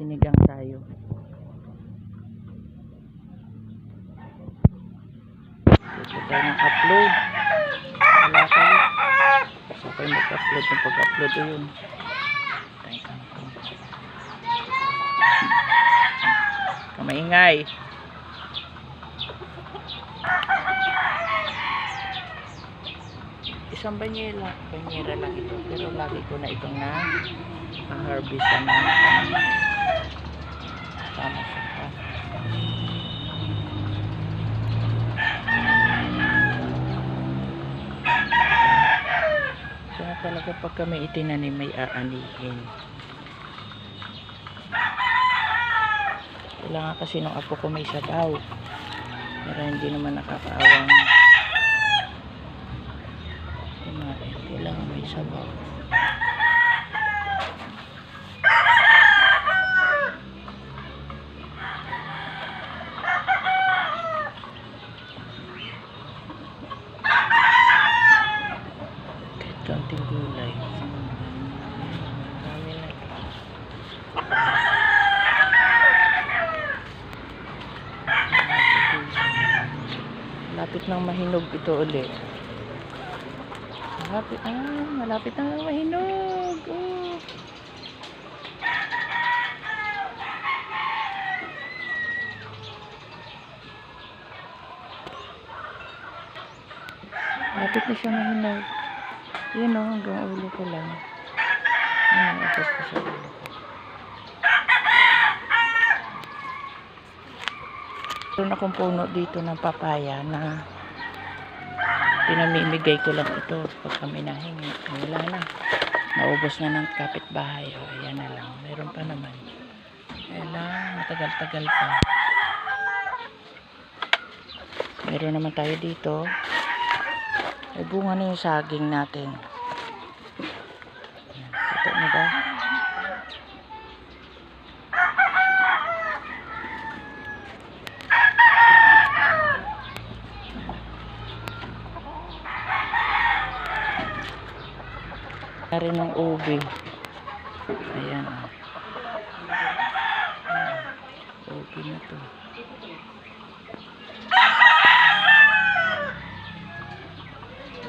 sinigang tayo. Ito tayo ng upload. Wala kayo. Gusto kayo mag-upload ng pag-upload o yun. Kamaingay. Isang banyera lang ito, pero lagi ko na itong harvestan na sama sa pa. Kaya talaga pag kami itinanim may aanihin. Kailangan kasi nung apo ko may sabaw, pero hindi naman nakakaawang kumain. Kailangan may sabaw. Kahit kaunting gulay. Marami na. Malapit nang mahinog ito ulit. Malapit nang mahinog. Oh. Malapit na siya mahinog. Yun o, hanggang ulo ko lang. Ano, abot ko sa ulo ko. Meron akong puno dito ng papaya na pinamimigay ko lang ito pag kami nahingi. Wala na. Naubos na ng kapitbahay. O, ayan na lang. Meron pa naman. Ayan na. Matagal-tagal pa. Meron naman tayo dito. Ay, bunga na yung saging natin. Ayan. Ito na ba? Rin ng ubi. Ayan. Ubi na to.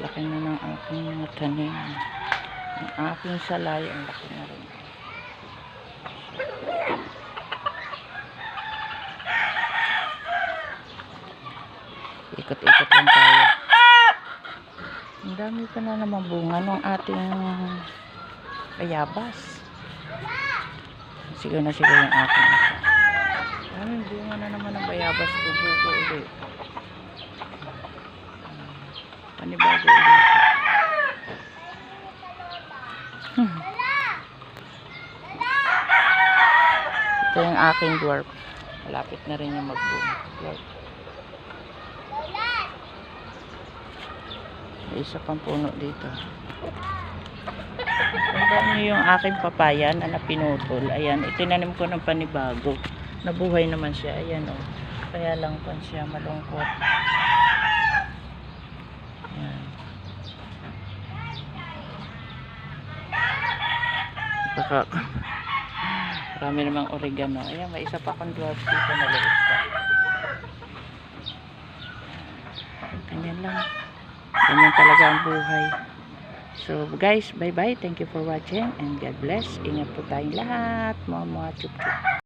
Laki na ng aking mga tanim. Ang aking salay, ang laki na rin. Ikot-ikot lang tayo. Ang dami pa na naman bunga ng ating bayabas. Sigaw na sigaw yung aking ito. Daming bunga na naman ng bayabas. Bubuko ulit. Panibago ulit. Ito yung aking dwarf. Malapit na rin yung magbunga. Dwarf. May isa pang puno dito. Tandaan nyo yung aking papaya na napinutol. Ayan, itinanim ko ng panibago. Nabuhay naman siya. Ayan o. Kaya lang pa siya malungkot. Ayan. Marami namang oregano. Ayan, may isa pa akong dwarf dito na liit pa. Ganyan lang. Ganyan talaga ang buhay. So guys, bye bye. Thank you for watching and God bless. Ingat po tayong lahat. Mga chup-chup.